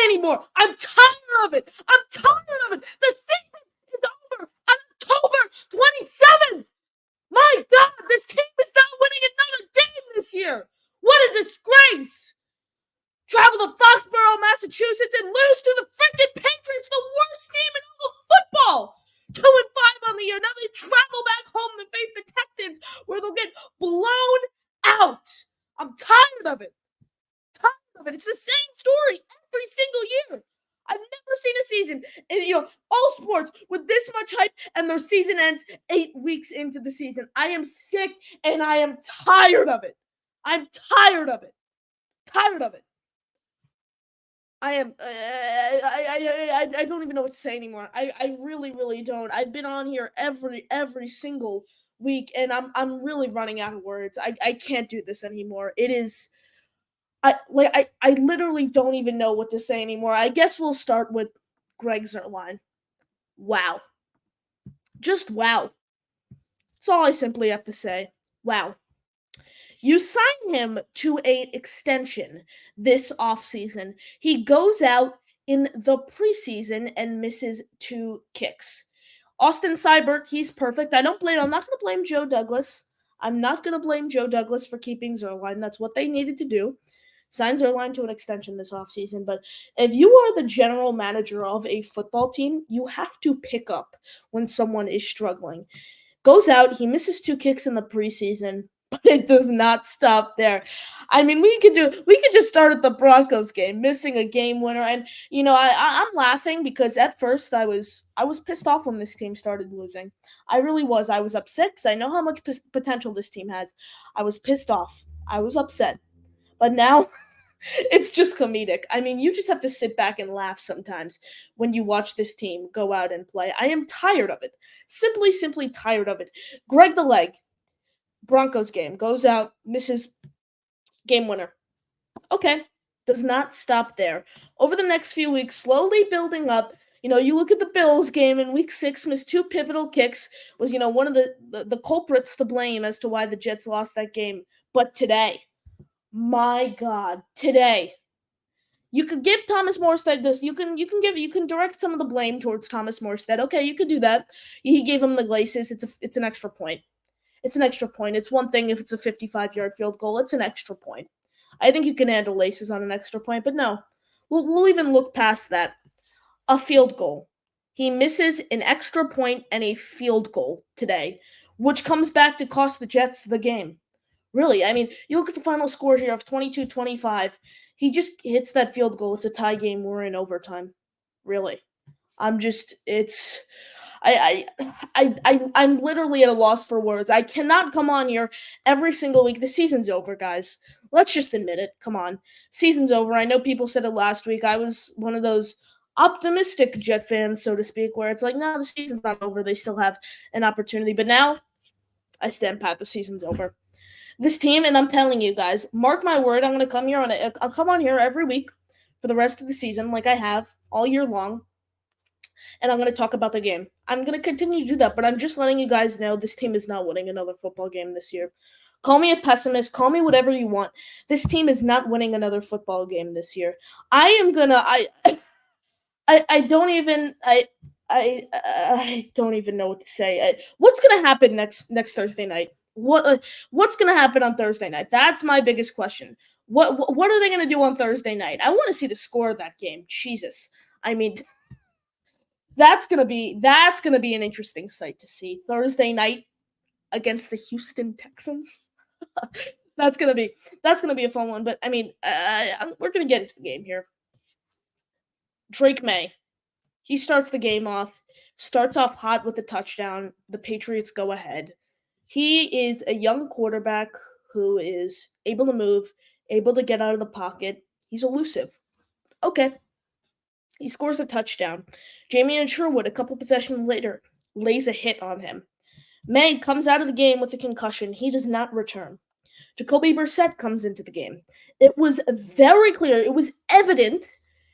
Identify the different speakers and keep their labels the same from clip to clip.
Speaker 1: anymore. I'm tired of it. I'm tired of it. The season is over on October 27th. My God, this team is not winning another game this year. What a disgrace. Travel to Foxborough, Massachusetts, and lose to the freaking Patriots, the worst team in all of football. 2-5 on the year. Now they travel back home to face the Texans, where they'll get blown out. I'm tired of it. It's the same story every single year. I've never seen a season in all sports with this much hype, and their season ends 8 weeks into the season. I am sick and I am tired of it. I'm tired of it. Tired of it. I am. I don't even know what to say anymore. I really, really don't. I've been on here every single week, and I'm really running out of words. I can't do this anymore. It is. I literally don't even know what to say anymore. I guess we'll start with Greg Zuerlein. Wow. Just wow. That's all I simply have to say. Wow. You sign him to an extension this offseason. He goes out in the preseason and misses 2 kicks. Austin Seibert, he's perfect. I'm not going to blame Joe Douglas. I'm not going to blame Joe Douglas for keeping Zuerlein. That's what they needed to do. Sign Zuerlein to an extension this offseason. But if you are the general manager of a football team, you have to pick up when someone is struggling. Goes out, he misses 2 kicks in the preseason, but it does not stop there. I mean, we could just start at the Broncos game, missing a game winner, and I'm laughing because at first I was pissed off when this team started losing. I really was. I was upset because I know how much potential this team has. I was pissed off. I was upset, but now it's just comedic. I mean, you just have to sit back and laugh sometimes when you watch this team go out and play. I am tired of it. Simply tired of it. Greg the Leg, Broncos game, goes out, misses game winner. Okay, does not stop there. Over the next few weeks, slowly building up. You look at the Bills game in week 6, missed 2 pivotal kicks, was, one of the culprits to blame as to why the Jets lost that game. But today, my God, today, you could give Thomas Morstead this. You can direct some of the blame towards Thomas Morstead. Okay, you could do that. He gave him the laces. It's an extra point. It's an extra point. It's one thing if it's a 55-yard field goal. It's an extra point. I think you can handle laces on an extra point, but no. We'll even look past that. A field goal. He misses an extra point and a field goal today, which comes back to cost the Jets the game. Really, I mean, you look at the final score here of 22-25. He just hits that field goal. It's a tie game. We're in overtime. Really. I'm literally at a loss for words. I cannot come on here every single week. The season's over, guys. Let's just admit it. Come on. Season's over. I know people said it last week. I was one of those optimistic Jet fans, so to speak, where it's like, no, the season's not over. They still have an opportunity. But now, I stand pat. The season's over. This team, and I'm telling you guys, mark my word, I'm going to come here I'll come on here every week for the rest of the season like I have all year long, and I'm going to talk about the game. I'm going to continue to do that, but I'm just letting you guys know this team is not winning another football game this year. Call me a pessimist, call me whatever you want. This team is not winning another football game this year. I don't even know what to say. What's going to happen next Thursday night? What's going to happen on Thursday night? That's my biggest question. What are they going to do on Thursday night? I want to see the score of that game. Jesus. I mean, that's going to be an interesting sight to see. Thursday night against the Houston Texans. That's going to be a fun one, but I mean, we're going to get into the game here. Drake May. He starts the game off, starts off hot with a touchdown. The Patriots go ahead. He is a young quarterback who is able to move, able to get out of the pocket. He's elusive. Okay. He scores a touchdown. Jamie Sherwood, a couple possessions later, lays a hit on him. May comes out of the game with a concussion. He does not return. Jacoby Brissett comes into the game. It was very clear. It was evident.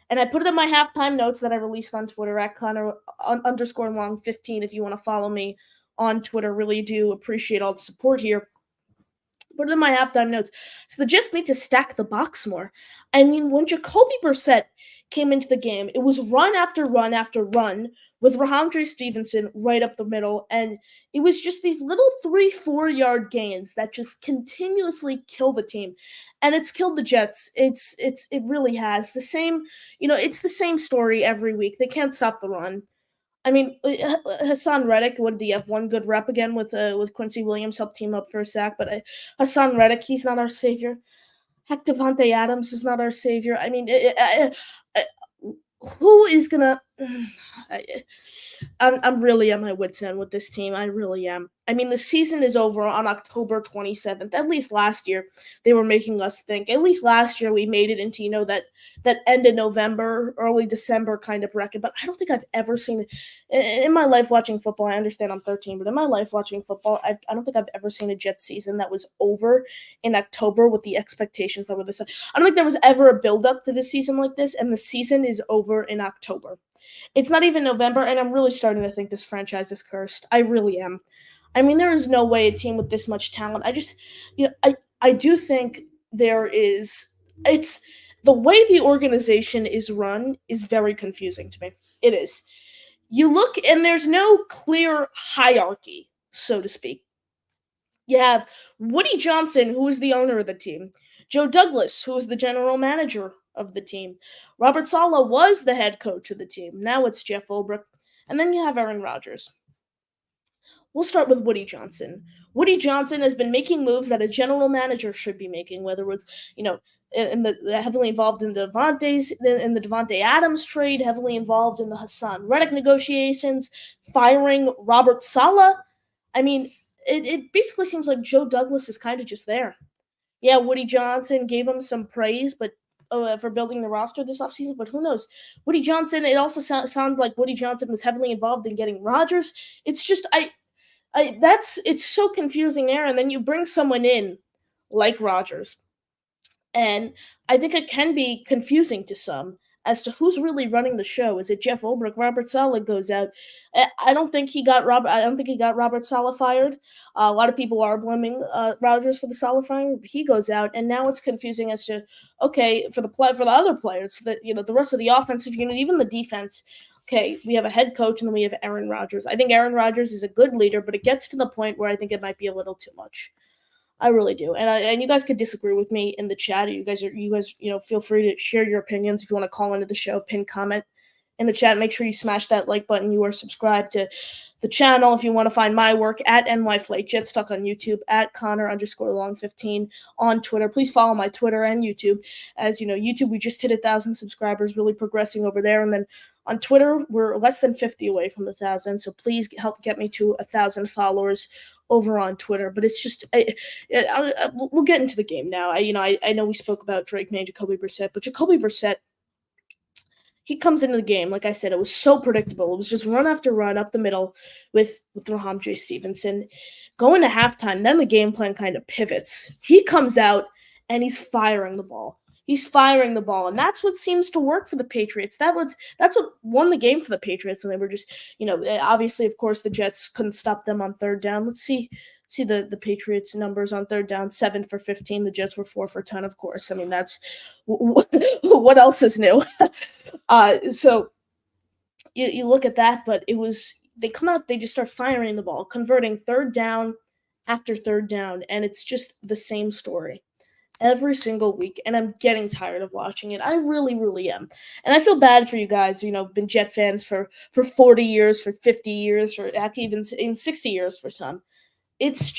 Speaker 1: And I put it in my halftime notes that I released on Twitter at Connor_Long15 if you want to follow me on Twitter. Really do appreciate all the support here. Put it in my halftime notes. So the Jets need to stack the box more. I mean, when Jacoby Brissett came into the game, it was run after run after run with Rahamdre Stevenson right up the middle, and it was just these little 3-4 yard gains that just continuously kill the team, and it's killed the Jets. It really has the same, it's the same story every week. They can't stop the run. I mean, Hassan Reddick, what did he have? One good rep again with Quincy Williams, helped team up for a sack, but Hassan Reddick, he's not our savior. Heck, Devontae Adams is not our savior. I mean, who is gonna? I'm really at my wits' end with this team. I really am. I mean, the season is over on October 27th. At least last year, they were making us think. At least last year, we made it into that end of November, early December kind of record. But I don't think I've ever seen in my life watching football. I understand I'm 13, but in my life watching football, I don't think I've ever seen a Jets season that was over in October with the expectations that were this. I don't think there was ever a build-up to this season like this, and the season is over in October. It's not even November, and I'm really starting to think this franchise is cursed. I really am. I mean, there is no way a team with this much talent. I do think there is. It's the way the organization is run is very confusing to me. It is. You look, and there's no clear hierarchy, so to speak. You have Woody Johnson, who is the owner of the team, Joe Douglas, who is the general manager of the team. Robert Saleh was the head coach of the team. Now it's Jeff Ulbrich. And then you have Aaron Rodgers. We'll start with Woody Johnson. Woody Johnson has been making moves that a general manager should be making, whether it was, heavily involved in the Devontae Adams trade, heavily involved in the Hassan Reddick negotiations, firing Robert Saleh. I mean, it basically seems like Joe Douglas is kind of just there. Yeah, Woody Johnson gave him some praise, but for building the roster this offseason, but who knows? Woody Johnson, it also sounded like Woody Johnson was heavily involved in getting Rodgers. It's just it's so confusing there, and then you bring someone in like Rodgers, and I think it can be confusing to some as to who's really running the show. Is it Jeff Ulbrich? Robert Saleh goes out. I don't think he got Robert Saleh fired. A lot of people are blaming Rodgers for the Saleh firing. He goes out, and now it's confusing as to for the other players, the rest of the offensive unit, even the defense. Okay, we have a head coach, and then we have Aaron Rodgers. I think Aaron Rodgers is a good leader, but it gets to the point where I think it might be a little too much. I really do, and you guys could disagree with me in the chat. Or you guys, feel free to share your opinions if you want to call into the show. Pin comment in the chat. Make sure you smash that like button. You are subscribed to the channel. If you want to find my work at NYFlight Jetstuck on YouTube, at Connor_long15 on Twitter. Please follow my Twitter and YouTube. As you know, YouTube, we just hit 1,000 subscribers, really progressing over there, and then on Twitter, we're less than 50 away from 1,000. So please help get me to 1,000 followers over on Twitter. But it's just, we'll get into the game now. I know we spoke about Drake May and Jacoby Brissett, but Jacoby Brissett, he comes into the game, like I said, it was so predictable. It was just run after run up the middle with Rahamdre Stevenson. Going to halftime, then the game plan kind of pivots. He comes out, and he's firing the ball. He's firing the ball, and that's what seems to work for the Patriots. That's what won the game for the Patriots, and they were just, obviously, of course, the Jets couldn't stop them on third down. Let's see the Patriots numbers on third down: 7 for 15. The Jets were 4 for 10, of course. I mean, that's what else is new. So you look at that, but they come out, they just start firing the ball, converting third down after third down, and it's just the same story every single week, and I'm getting tired of watching it. I really, really am. And I feel bad for you guys, been Jet fans for 40 years, for 50 years, for even in 60 years for some. It's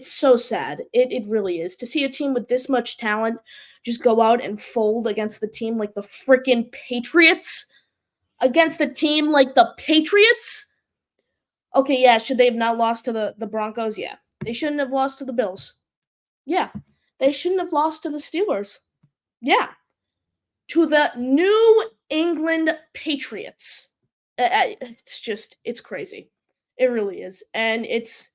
Speaker 1: so sad. It really is. To see a team with this much talent just go out and fold against the team like the freaking Patriots. Against a team like the Patriots? Okay, yeah, should they have not lost to the Broncos? Yeah. They shouldn't have lost to the Bills. Yeah. They shouldn't have lost to the Steelers. Yeah. To the New England Patriots. It's crazy. It really is. And it's,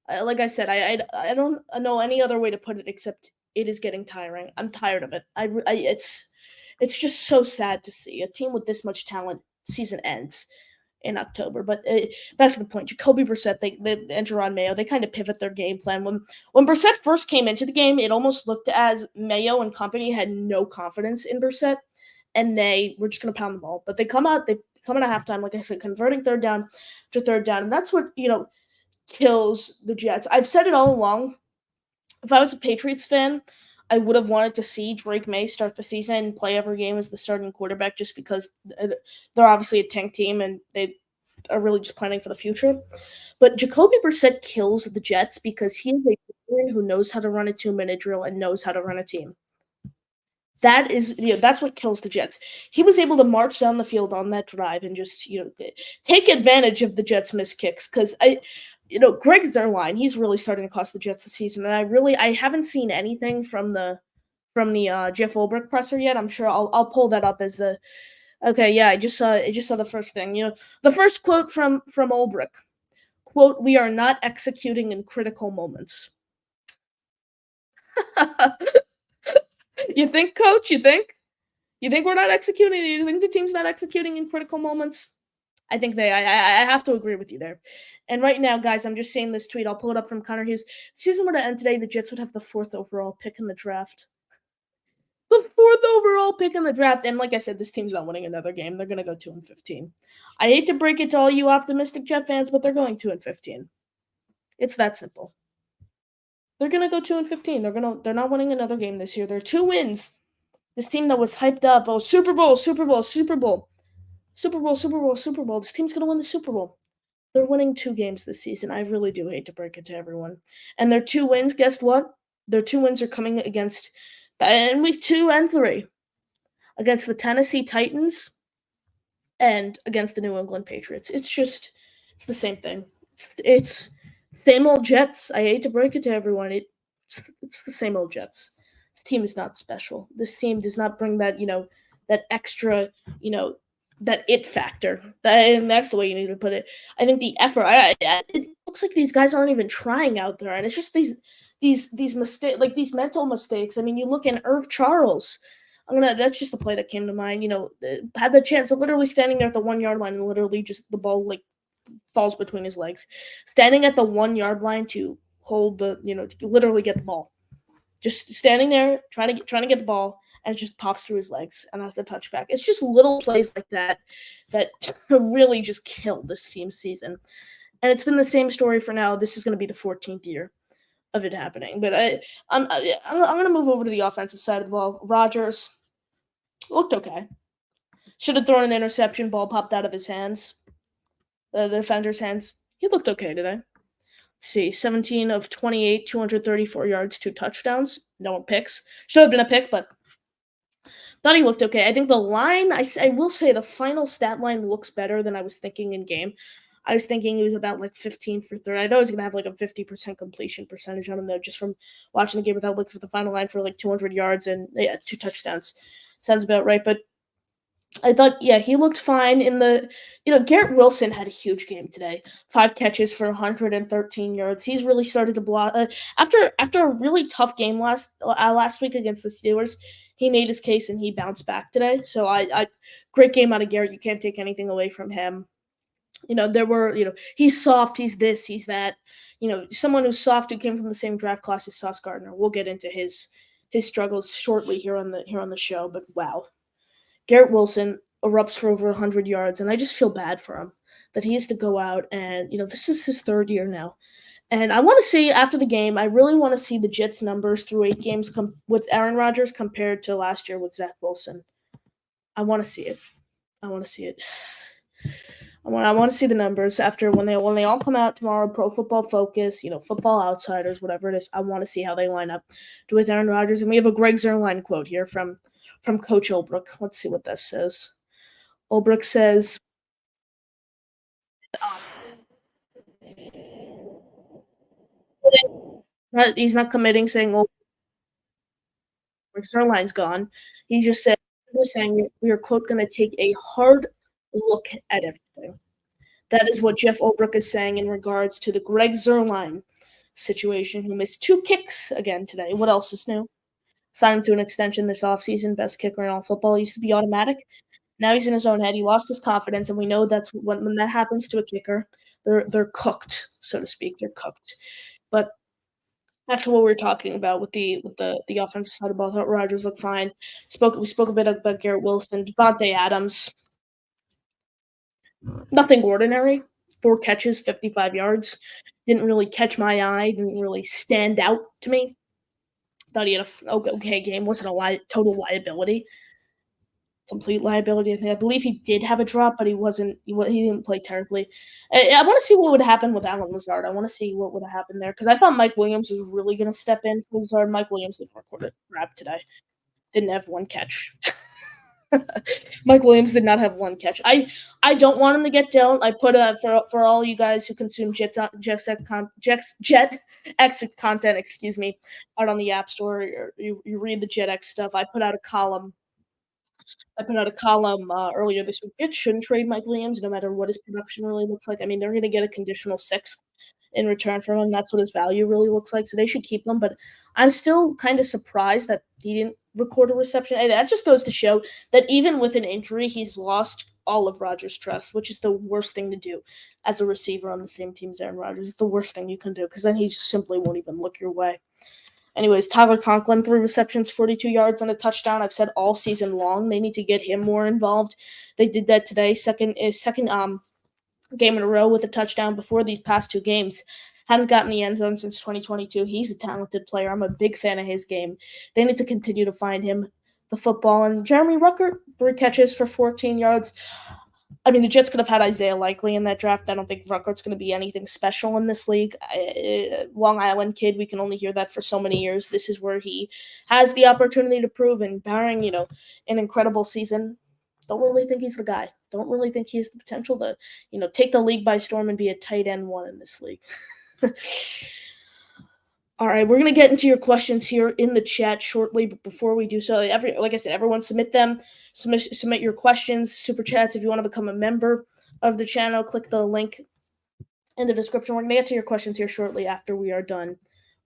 Speaker 1: like I said, I don't know any other way to put it except it is getting tiring. I'm tired of it. It's just so sad to see a team with this much talent. Season ends in October. But back to the point, Jacoby Brissett, they enter on Mayo. They kind of pivot their game plan. When Brissett first came into the game, it almost looked as Mayo and company had no confidence in Brissett. and they were just gonna pound the ball. But they come out at halftime, like I said, converting third down to third down, and that's what kills the Jets. I've said it all along. If I was a Patriots fan, I would have wanted to see Drake May start the season and play every game as the starting quarterback, just because they're obviously a tank team and they are really just planning for the future. But Jacoby Brissett kills the Jets because he is a veteran who knows how to run a 2-minute drill and knows how to run a team. That's what kills the Jets. He was able to march down the field on that drive and just, take advantage of the Jets' missed kicks. Because Greg Zuerlein, he's really starting to cost the Jets this season, and I haven't seen anything from the Jeff Ulbrich presser yet. I'm sure I'll pull that up as the okay. Yeah, I just saw the first thing. The first quote from Ulbrich. Quote: "We are not executing in critical moments." You think, coach? You think? You think we're not executing? You think the team's not executing in critical moments? I think I have to agree with you there. And right now, guys, I'm just saying this tweet. I'll pull it up from Connor Hughes. Season were to end today, the Jets would have the fourth overall pick in the draft. The fourth overall pick in the draft. And like I said, this team's not winning another game. They're gonna go 2-15. I hate to break it to all you optimistic Jet fans, but they're going 2-15. It's that simple. They're gonna go 2-15. They're not winning another game this year. They're 2 wins. This team that was hyped up, oh, Super Bowl, Super Bowl, Super Bowl, Super Bowl, Super Bowl, Super Bowl. This team's gonna win the Super Bowl. They're winning 2 games this season. I really do hate to break it to everyone. And their 2 wins, guess what? Their 2 wins are coming against in week 2 and 3 against the Tennessee Titans and against the New England Patriots. It's the same thing. It's same old Jets. I hate to break it to everyone. It's the same old Jets. This team is not special. This team does not bring that extra, you know, that it factor. And that's the way you need to put it. I think the effort. It looks like these guys aren't even trying out there, and it's just these mistakes, like these mental mistakes. I mean, you look at Irv Charles. That's just a play that came to mind. Had the chance of literally standing there at the 1 yard line and literally just the ball like falls between his legs, standing at the 1 yard line to hold to literally get the ball, just standing there trying to get the ball, and it just pops through his legs, and that's a touchback. It's just little plays like that really just killed this team's season, and it's been the same story for now. This is going to be the 14th year of it happening. But I'm going to move over to the offensive side of the ball. Rodgers looked okay. Should have thrown an interception. Ball popped out of his hands, the defender's hands. He looked okay today. Let's see, 17 of 28, 234 yards, 2 touchdowns, no picks. Should have been a pick, but thought he looked okay. I think the line, I will say the final stat line looks better than I was thinking in game. I was thinking he was about like 15 for 30. I thought he was going to have like a 50% completion percentage on him, though, just from watching the game without looking for the final line for like 200 yards and 2 touchdowns. Sounds about right. But I thought, yeah, he looked fine in the, Garrett Wilson had a huge game today. 5 catches for 113 yards. He's really started to block. After a really tough game last week against the Steelers, he made his case and he bounced back today. So great game out of Garrett. You can't take anything away from him. There were, he's soft, he's this, he's that. Someone who's soft who came from the same draft class as Sauce Gardner. We'll get into his struggles shortly here on the show. But wow. Garrett Wilson erupts for over 100 yards, and I just feel bad for him that he has to go out and, this is his 3rd year now. And I want to see after the game, I really want to see the Jets numbers through 8 games with Aaron Rodgers compared to last year with Zach Wilson. I want to see it. I want to see it. I want to see the numbers after when they all come out tomorrow. Pro Football Focus, Football Outsiders, whatever it is. I want to see how they line up with Aaron Rodgers. And we have a Greg Zuerlein quote here from Coach Ulbrich. Let's see what that says. Ulbrich says, he's not committing, saying, "Oh, Zuerlein's gone." He just said, "We're saying we are quote going to take a hard look at everything." That is what Jeff Ulbrich is saying in regards to the Greg Zuerlein situation, who missed 2 kicks again today. What else is new? Signed him to an extension this offseason, best kicker in all football. He used to be automatic. Now he's in his own head. He lost his confidence, and we know that's when that happens to a kicker, they're cooked, so to speak. They're cooked. But Back to what we were talking about with the offensive side of the ball. I thought Rodgers looked fine. We spoke a bit about Garrett Wilson, Devontae Adams. Nothing ordinary. 4 catches, 55 yards. Didn't really catch my eye. Didn't really stand out to me. Thought he had okay game. Wasn't a total liability. Complete liability. I believe he did have a drop, but he didn't play terribly. I want to see what would happen with Alan Lazard. I want to see what would have happened there because I thought Mike Williams was really going to step in for Lazard. Mike Williams didn't record a grab today. Didn't have one catch. Mike Williams did not have one catch. I don't want him to get dealt. I put for all you guys who consume Jet X content, excuse me, out on the App Store. Or you read the Jet X stuff. I put out a column earlier this week. Jets shouldn't trade Mike Williams, no matter what his production really looks like. I mean, they're going to get a conditional sixth in return from him. That's what his value really looks like. So they should keep him. But I'm still kind of surprised that he didn't record a reception. And that just goes to show that even with an injury, he's lost all of Rodgers' trust, which is the worst thing to do as a receiver on the same team as Aaron Rodgers. It's the worst thing you can do because then he just simply won't even look your way. Anyways, Tyler Conklin, 3 receptions, 42 yards, and a touchdown. I've said all season long they need to get him more involved. They did that today. Second game in a row with a touchdown before these past 2 games. Hadn't gotten the end zone since 2022. He's a talented player. I'm a big fan of his game. They need to continue to find him the football. And Jeremy Ruckert, 3 catches for 14 yards. I mean, the Jets could have had Isaiah Likely in that draft. I don't think Ruckert's going to be anything special in this league. Long Island kid, we can only hear that for so many years. This is where he has the opportunity to prove, and barring, an incredible season, don't really think he's the guy. Don't really think he has the potential to, take the league by storm and be a tight end 1 in this league. All right, we're going to get into your questions here in the chat shortly, but before we do so, like I said, everyone submit them. Submit your questions, super chats. If you want to become a member of the channel, click the link in the description. We're going to get to your questions here shortly after we are done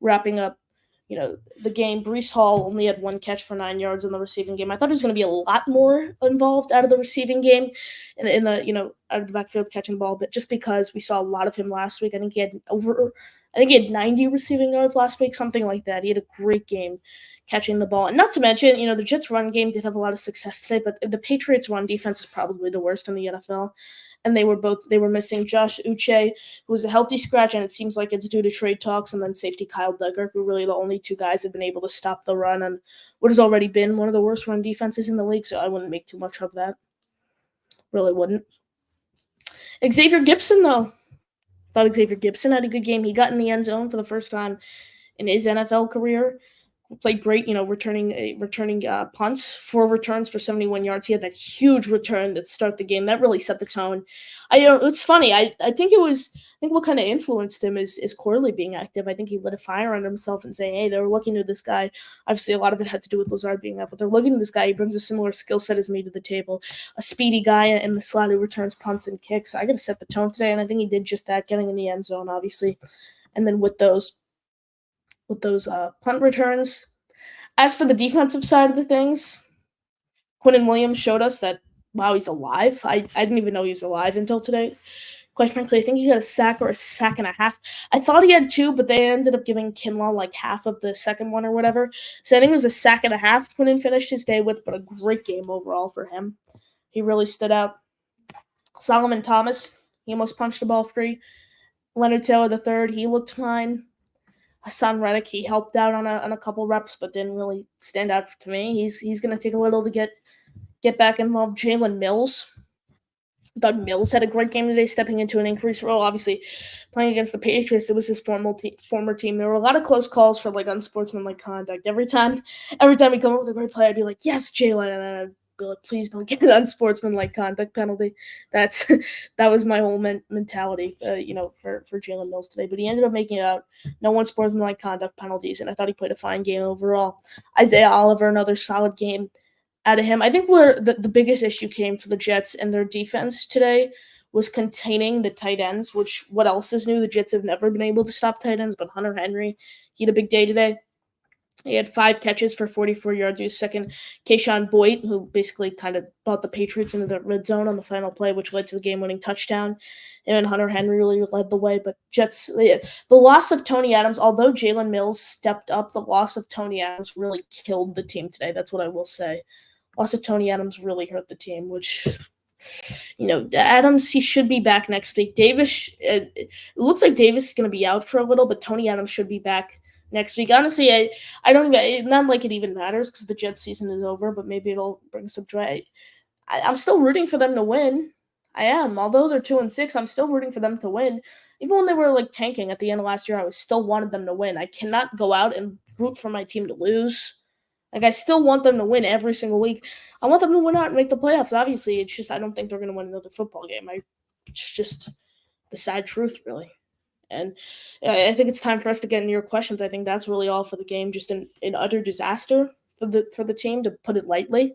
Speaker 1: wrapping up, the game. Breece Hall only had 1 catch for 9 yards in the receiving game. I thought he was going to be a lot more involved out of the receiving game in the out of the backfield catching the ball, but just because we saw a lot of him last week, I think he had 90 receiving yards last week, something like that. He had a great game catching the ball. And not to mention, the Jets' run game did have a lot of success today, but the Patriots' run defense is probably the worst in the NFL. And they were missing Josh Uche, who was a healthy scratch, and it seems like it's due to trade talks, and then safety Kyle Duggar, who really the only 2 guys have been able to stop the run on what has already been one of the worst run defenses in the league, so I wouldn't make too much of that. Really wouldn't. Xavier Gipson, though. Thought Xavier Gipson had a good game. He got in the end zone for the first time in his NFL career. Played great, returning punts, 4 returns for 71 yards. He had that huge return that started the game. That really set the tone. It's funny. I think what kind of influenced him is Corley being active. I think he lit a fire under himself and saying, hey, they were looking to this guy. Obviously, a lot of it had to do with Lazard being out, but they're looking to this guy. He brings a similar skill set as me to the table. A speedy guy in the slot who returns punts and kicks. I got to set the tone today, and I think he did just that, getting in the end zone, obviously. And then with those punt returns. As for the defensive side of the things, Quinnen Williams showed us that, wow, he's alive. I didn't even know he was alive until today. Quite frankly, I think he got a sack or a sack and a half. I thought he had 2, but they ended up giving Kinlaw like half of the second one or whatever. So I think it was a sack and a half Quinnen finished his day with, but a great game overall for him. He really stood out. Solomon Thomas, he almost punched the ball free. Leonard Taylor III, he looked fine. Hassan Reddick, he helped out on a couple reps, but didn't really stand out to me. He's going to take a little to get back involved. Jalen Mills. I thought Mills had a great game today, stepping into an increased role. Obviously, playing against the Patriots, it was his former team. There were a lot of close calls for unsportsmanlike conduct. Every time he'd come up with a great play, I'd be like, yes, Jalen, and then I'd be like, please don't get an unsportsmanlike conduct penalty. That was my whole mentality, for Jalen Mills today. But he ended up making it out. No unsportsmanlike conduct penalties, and I thought he played a fine game overall. Isaiah Oliver, another solid game out of him. I think where the biggest issue came for the Jets and their defense today was containing the tight ends, which what else is new? The Jets have never been able to stop tight ends, but Hunter Henry, he had a big day today. He had 5 catches for 44 yards. He was second. Keyshawn Boyd, who basically kind of brought the Patriots into the red zone on the final play, which led to the game-winning touchdown. And Hunter Henry really led the way. But Jets, the loss of Tony Adams, although Jalen Mills stepped up, the loss of Tony Adams really killed the team today. That's what I will say. Loss of Tony Adams really hurt the team, which, Adams, he should be back next week. Davis, it looks like Davis is going to be out for a little, but Tony Adams should be back next week. Honestly, I don't, not like it even matters because the Jets season is over, but maybe it'll bring some joy. I'm still rooting for them to win. I am. Although they're 2-6, I'm still rooting for them to win. Even when they were tanking at the end of last year, I still wanted them to win. I cannot go out and root for my team to lose. I still want them to win every single week. I want them to win out and make the playoffs. Obviously, it's just I don't think they're going to win another football game. It's just the sad truth, really. And I think it's time for us to get into your questions. I think that's really all for the game. Just an utter disaster for the team, to put it lightly.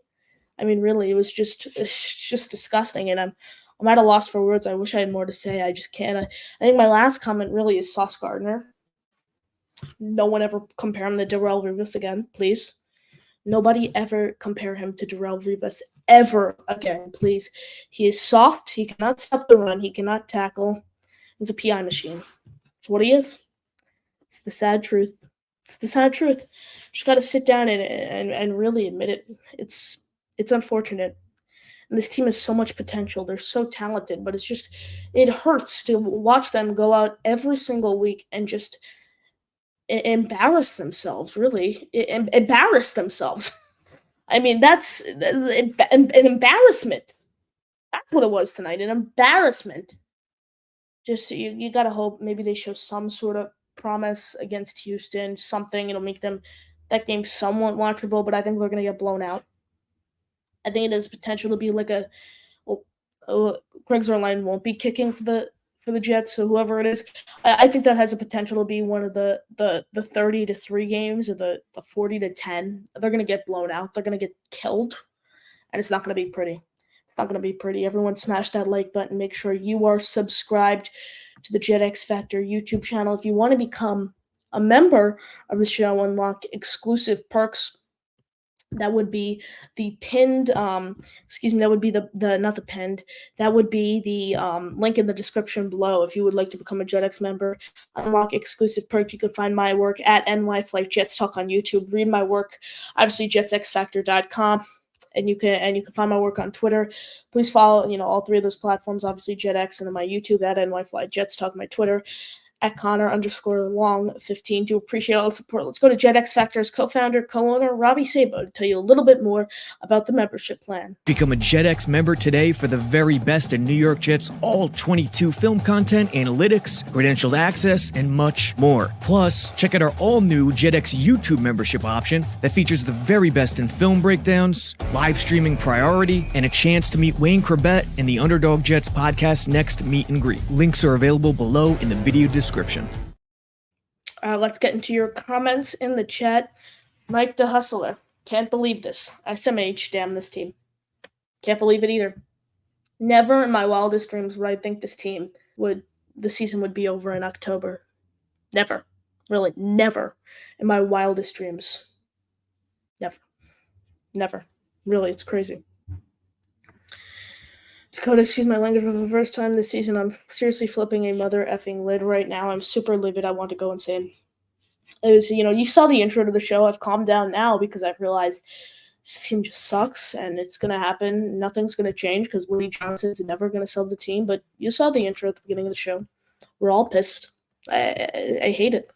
Speaker 1: I mean, really, it's just disgusting, and I'm at a loss for words. I wish I had more to say. I just can't. I think my last comment really is Sauce Gardner. No one ever compare him to Darrelle Revis again, please. Nobody ever compare him to Darrelle Revis ever again, please. He is soft. He cannot stop the run. He cannot tackle. He's a PI machine. That's what he is. It's the sad truth. It's the sad truth. Just got to sit down and really admit it. It's unfortunate. And this team has so much potential. They're so talented, but it hurts to watch them go out every single week and just embarrass themselves, really. Embarrass themselves. I mean, that's an embarrassment. That's what it was tonight, an embarrassment. Just you got to hope maybe they show some sort of promise against Houston, something. It'll make that game somewhat watchable, but I think they're going to get blown out. I think it has potential to be like Greg Zuerlein won't be kicking for the Jets, so whoever it is, I think that has a potential to be one of the 30-3 games or the 40-10. They're going to get blown out. They're going to get killed, and it's not going to be pretty. It's not going to be pretty. Everyone smash that like button. Make sure you are subscribed to the Jet X Factor YouTube channel. If you want to become a member of the show, unlock exclusive perks. That would be the pinned, that would be the not the pinned, that would be the link in the description below. If you would like to become a JetX member, unlock exclusive perk, you can find my work at NY Flight Jets Talk on YouTube. Read my work, obviously jetsxfactor.com, and you can find my work on Twitter. Please follow, all 3 of those platforms, obviously JetX, and then my YouTube at NY Flight Jets Talk, my Twitter at Connor_Long15. Do appreciate all the support. Let's go to JetX Factor's co-founder, co-owner, Robbie Sabo, to tell you a little bit more about the membership plan.
Speaker 2: Become a JetX member today for the very best in New York Jets all 22 film content, analytics, credentialed access, and much more. Plus, check out our all-new JetX YouTube membership option that features the very best in film breakdowns, live streaming priority, and a chance to meet Wayne Corbett in the Underdog Jets podcast next meet and greet. Links are available below in the video description.
Speaker 1: Let's get into your comments in the chat. Mike the Hustler. Can't believe this. SMH, damn this team. Can't believe it either. Never in my wildest dreams would I think the season would be over in October. Never. Really, never in my wildest dreams. Never. Never. Really, it's crazy. Dakota, excuse my language, for the first time this season, I'm seriously flipping a mother effing lid right now. I'm super livid. I want to go insane. It was, you saw the intro to the show. I've calmed down now because I've realized this team just sucks, and it's going to happen. Nothing's going to change because Woody Johnson's never going to sell the team. But you saw the intro at the beginning of the show. We're all pissed. I hate it.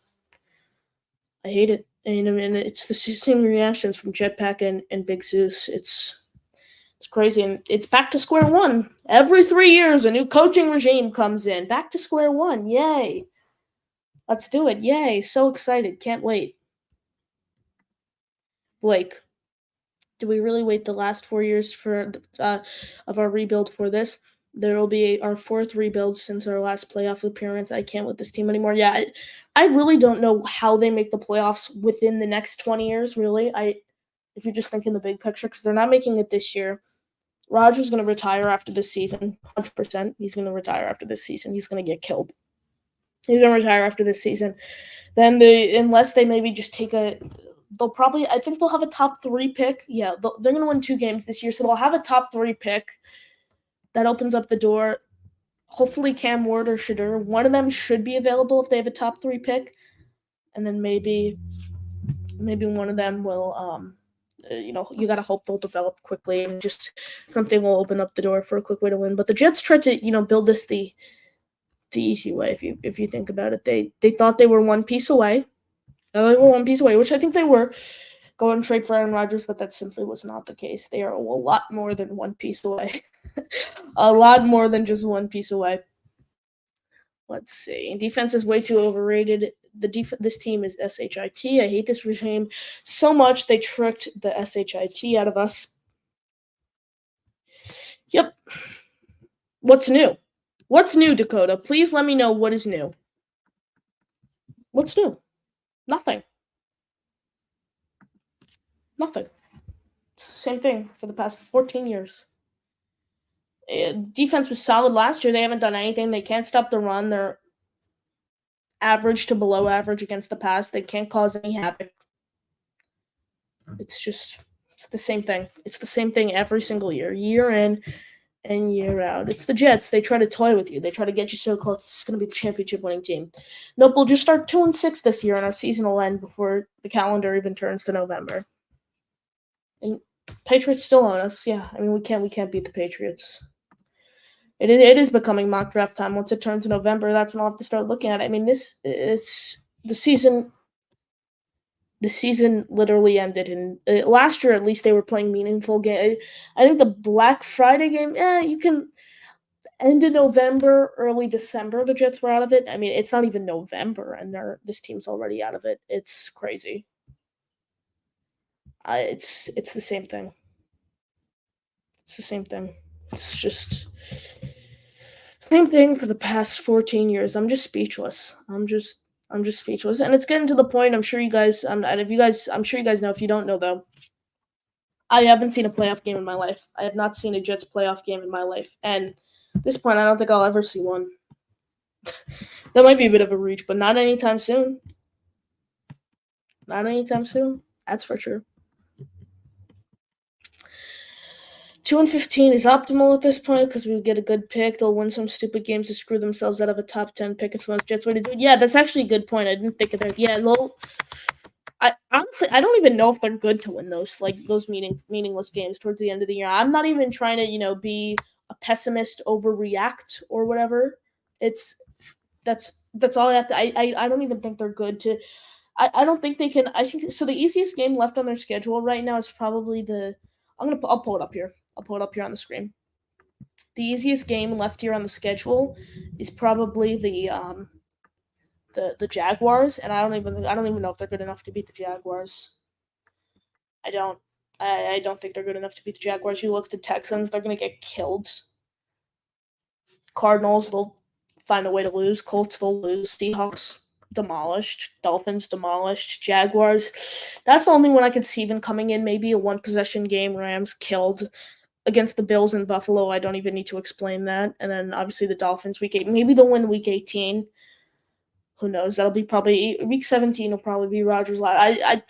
Speaker 1: I hate it. And it's the same reactions from Jetpack and Big Zeus. It's crazy, and it's back to square one. Every 3 years, a new coaching regime comes in. Back to square one. Yay. Let's do it. Yay. So excited. Can't wait. Blake, do we really wait the last 4 years of our rebuild for this? There will be our 4th rebuild since our last playoff appearance. I can't with this team anymore. Yeah, I really don't know how they make the playoffs within the next 20 years, really. If you're just thinking the big picture, because they're not making it this year. Rodgers is going to retire after this season, 100%. He's going to retire after this season. He's going to get killed. He's going to retire after this season. Then unless they maybe just take the I think they'll have a top 3 pick. Yeah, they're going to win 2 games this year, so they'll have a top 3 pick. That opens up the door. Hopefully Cam Ward or Shedeur, one of them should be available if they have a top 3 pick. And then maybe one of them will, you got to hope they'll develop quickly and just something will open up the door for a quick way to win. But the Jets tried to, build this the easy way. If you think about it, they thought they were one piece away. They were one piece away, which I think they were. Go and trade for Aaron Rodgers, but that simply was not the case. They are a lot more than one piece away. A lot more than just one piece away. Let's see. Defense is way too overrated. This team is SHIT. I hate this regime so much. They tricked the SHIT out of us. Yep. What's new? What's new, Dakota? Please let me know what is new. What's new? Nothing. Nothing. It's the same thing for the past 14 years. Defense was solid last year. They haven't done anything. They can't stop the run. They're average to below average against the pass. They can't cause any havoc. It's the same thing. It's the same thing every single year in and year out. It's the Jets. They try to toy with you. They try to get you so close. It's going to be the championship winning team. Nope, we'll just start 2-6 this year, and our season will end before the calendar even turns to November. And Patriots still own us. Yeah, I mean we can't beat the Patriots. It is becoming mock draft time. Once it turns to November, that's when I'll have to start looking at it. I mean, it's the season. The season literally ended, and last year at least they were playing meaningful games. I think the Black Friday game, you can end in November, early December. The Jets were out of it. I mean, it's not even November, and this team's already out of it. It's crazy. It's the same thing. It's the same thing. It's just same thing for the past 14 years. I'm just speechless. I'm just speechless. And it's getting to the point, I'm sure you guys know, if you don't know though, I haven't seen a playoff game in my life. I have not seen a Jets playoff game in my life. And at this point, I don't think I'll ever see one. That might be a bit of a reach, but not anytime soon. Not anytime soon. That's for sure. 2-15 is optimal at this point because we get a good pick. They'll win some stupid games to screw themselves out of a top 10 pick. It's the most Jets way to do it. Yeah, that's actually a good point. I didn't think of that. Yeah, I honestly don't even know if they're good to win those meaningless games towards the end of the year. I'm not even trying to be a pessimist, overreact or whatever. That's all I have to. I don't even think they're good to. I don't think they can. I think so. The easiest game left on their schedule right now is probably I'll pull it up here. I'll pull it up here on the screen. The easiest game left here on the schedule is probably the Jaguars, and I don't even know if they're good enough to beat the Jaguars. I don't think they're good enough to beat the Jaguars. You look at the Texans, they're gonna get killed. Cardinals, they'll find a way to lose. Colts, they'll lose. Seahawks, demolished. Dolphins, demolished. Jaguars, that's the only one I could see even coming in. Maybe a one-possession game. Rams killed against the Bills in Buffalo. I don't even need to explain that. And then obviously the Dolphins week 8. Maybe they'll win week 18. Who knows? That'll be probably week 17. Will probably be Rodgers.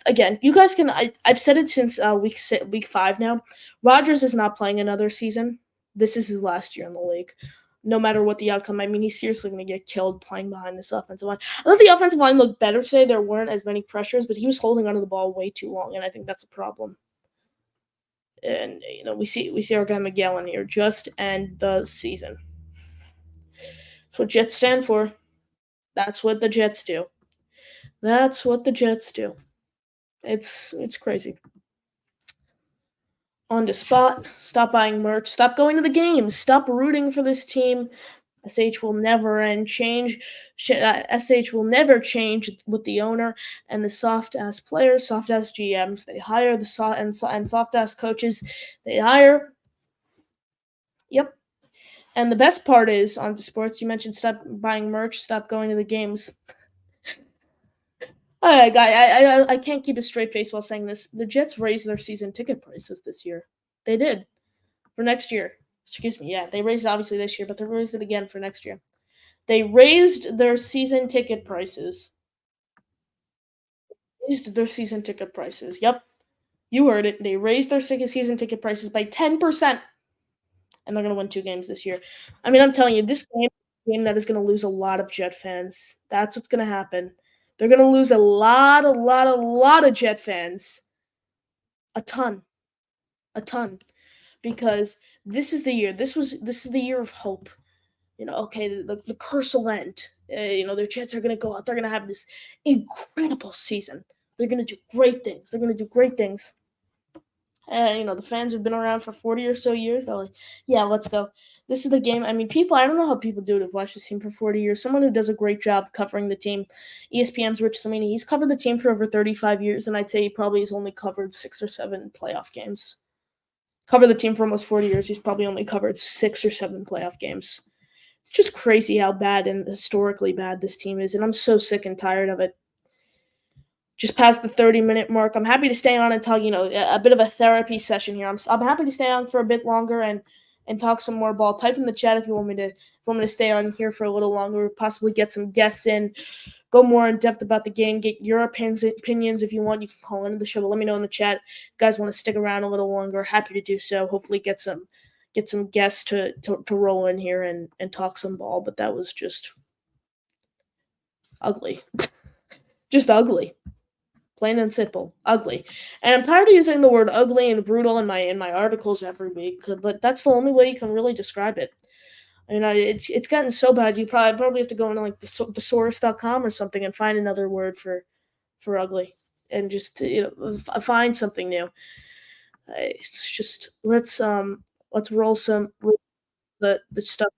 Speaker 1: Again, you guys can. I've said it since week 5 now. Rodgers is not playing another season. This is his last year in the league. No matter what the outcome, I mean, he's seriously going to get killed playing behind this offensive line. I thought the offensive line looked better today. There weren't as many pressures, but he was holding onto the ball way too long, and I think that's a problem. And we see our guy Miguel in here just end the season. That's what Jets stand for. That's what the Jets do. That's what the Jets do. It's crazy. On the spot. Stop buying merch. Stop going to the games. Stop rooting for this team. SH will never end. SH will never change with the owner and the soft-ass players, soft-ass GMs. They hire and soft-ass coaches. They hire. Yep. And the best part is, on the sports, you mentioned stop buying merch, stop going to the games. I can't keep a straight face while saying this. The Jets raised their season ticket prices this year. They did. For next year. Excuse me. Yeah, they raised it obviously this year, but they raised it again for next year. They raised their season ticket prices. raised their season ticket prices. Yep, you heard it. They raised their season ticket prices by 10%, and they're going to win 2 games this year. I mean, I'm telling you, this game that is going to lose a lot of Jet fans. That's what's going to happen. They're going to lose a lot of Jet fans. A ton. Because this is the year. This is the year of hope. Okay, the curse will end. Their Jets are going to go out. They're going to have this incredible season. They're going to do great things. The fans have been around for 40 or so years. They're like, yeah, let's go. This is the game. I mean, I don't know how people do it who've watched this team for 40 years. Someone who does a great job covering the team, ESPN's Rich Samini, he's covered the team for over 35 years, and I'd say he probably has only covered 6 or 7 playoff games. Covered the team for almost 40 years. He's probably only covered 6 or 7 playoff games. It's just crazy how bad and historically bad this team is, and I'm so sick and tired of it. Just past the 30-minute mark. I'm happy to stay on and talk, a bit of a therapy session here. I'm happy to stay on for a bit longer and talk some more ball. Type in the chat if you want me to stay on here for a little longer, possibly get some guests in, go more in depth about the game, get your opinions if you want. You can call into the show, but let me know in the chat. If you guys want to stick around a little longer, happy to do so. Hopefully get some guests to roll in here and talk some ball, but that was just ugly. Just ugly. Plain and simple, ugly. And I'm tired of using the word ugly and brutal in my articles every week, but that's the only way you can really describe it. It's gotten so bad. You probably have to go into like thesaurus.com or something and find another word for ugly, and just find something new. It's just let's roll some the stuff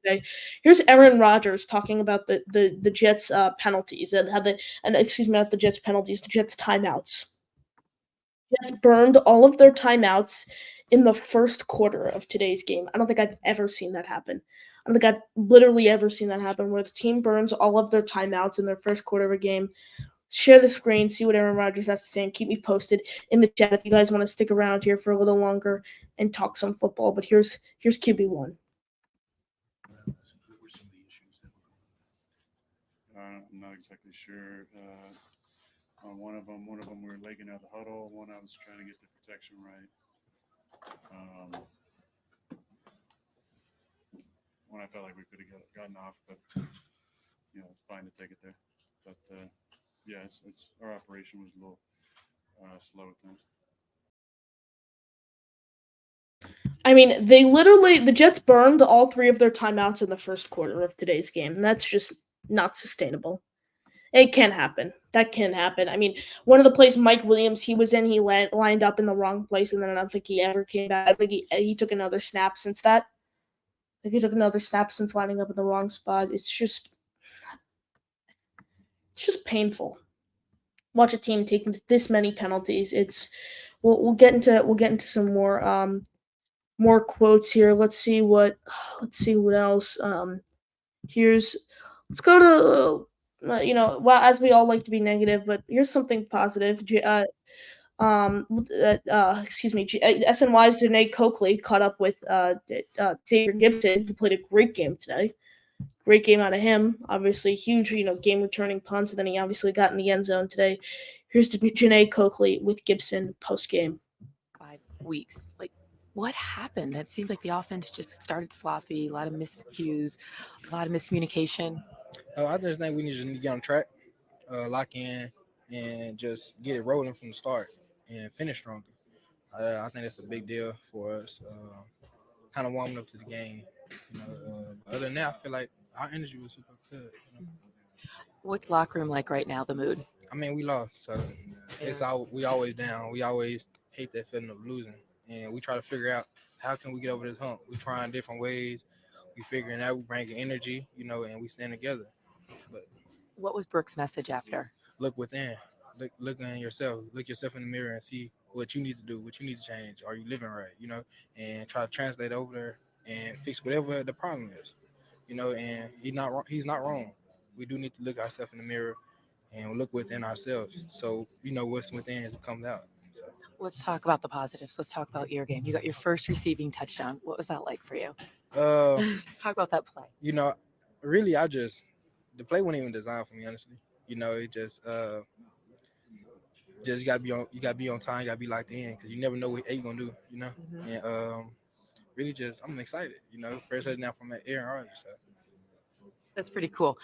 Speaker 1: today. Here's Aaron Rodgers talking about the Jets penalties and not the Jets penalties, the Jets timeouts. Jets burned all of their timeouts in the first quarter of today's game. I don't think I've ever seen that happen. I don't think I've literally ever seen that happen where the team burns all of their timeouts in their first quarter of a game. Share the screen, see what Aaron Rodgers has to say, and keep me posted in the chat if you guys want to stick around here for a little longer and talk some football. But here's QB1.
Speaker 3: I'm not exactly sure. On one of them we were legging out the huddle. One I was trying to get the protection right. One I felt like we could have gotten off, but it's fine to take it there. But yeah, it's our operation was a little slow at times.
Speaker 1: I mean, the Jets burned all 3 of their timeouts in the first quarter of today's game, and that's just not sustainable. It can happen. That can happen. I mean, one of the plays Mike Williams, he was in, he lined up in the wrong place, and then I don't think he ever came back. I think he took another snap since that. I think he took another snap since lining up in the wrong spot. It's just painful. Watch a team take this many penalties. We'll get into some more quotes here. Let's see what else. Let's go to well, as we all like to be negative, but here's something positive. SNY's Janae Coakley caught up with Xavier Gibson, who played a great game today. Great game out of him. Obviously, huge, game returning punts, and then he obviously got in the end zone today. Here's Janae Coakley with Gibson post game.
Speaker 4: 5 weeks, what happened? It seemed like the offense just started sloppy, a lot of miscues, a lot of miscommunication.
Speaker 5: I just think we need to get on track, lock in, and just get it rolling from the start and finish stronger. I think that's a big deal for us. Kind of warming up to the game. Other than that, I feel like our energy was super good.
Speaker 4: What's the locker room like right now? The mood?
Speaker 5: I mean, we lost, so we always down. We always hate that feeling of losing, and we try to figure out how can we get over this hump. We trying different ways. We figuring out. We bringing energy, and we stand together. But
Speaker 4: what was Brooks' message after?
Speaker 5: Look within. Look in yourself. Look yourself in the mirror and see what you need to do, what you need to change. Are you living right? And try to translate over there and fix whatever the problem is. And he's not wrong. We do need to look ourselves in the mirror and look within ourselves. So what's within is comes out. So.
Speaker 4: Let's talk about the positives. Let's talk about your game. You got your first receiving touchdown. What was that like for you? Talk about that play.
Speaker 5: Really, the play wasn't even designed for me, honestly. You know, it just you gotta be on time, you gotta be locked in because you never know what you gonna do. You know, and really just I'm excited. You know, first touchdown from Aaron Rodgers. So.
Speaker 4: That's pretty cool.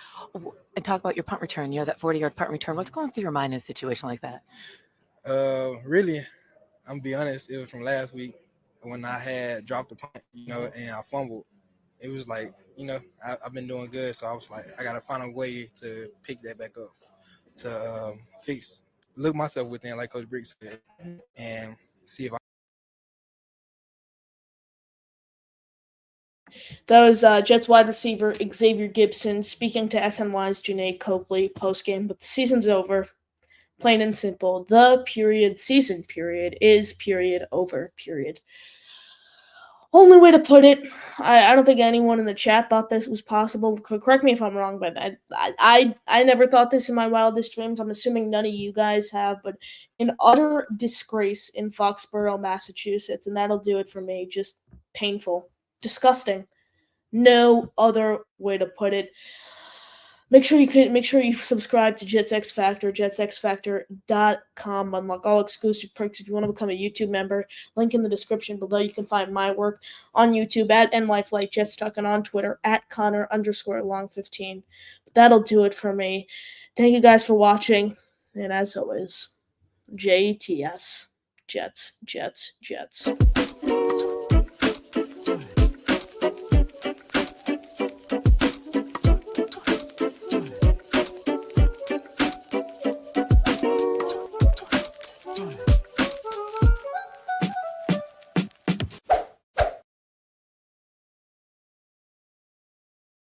Speaker 4: And talk about your punt return. You have that 40-yard punt return. What's going through your mind in a situation like that?
Speaker 5: Really, I'm gonna be honest. It was from last week when I had dropped the punt, you know, and I fumbled. It was like, you know, I've been doing good, so I was like, I gotta find a way to pick that back up, to look myself within, like Coach Brick said, and see if I.
Speaker 1: That was Jets wide receiver Xavier Gibson speaking to SNY's Janae Coakley postgame, but the season's over. Plain and simple. The season period is period over, period. Only way to put it. I don't think anyone in the chat thought this was possible. Correct me if I'm wrong, but I never thought this in my wildest dreams. I'm assuming none of you guys have, but an utter disgrace in Foxborough, Massachusetts, and that'll do it for me. Just painful. Disgusting. No other way to put it. Make sure you subscribe to Jets X Factor, jetsxfactor.com. Unlock all exclusive perks if you want to become a YouTube member. Link in the description below. You can find my work on YouTube at NYFlightJetsTalk and on Twitter at Connor_Long15. But that'll do it for me. Thank you guys for watching. And as always, JTS. Jets, Jets, Jets.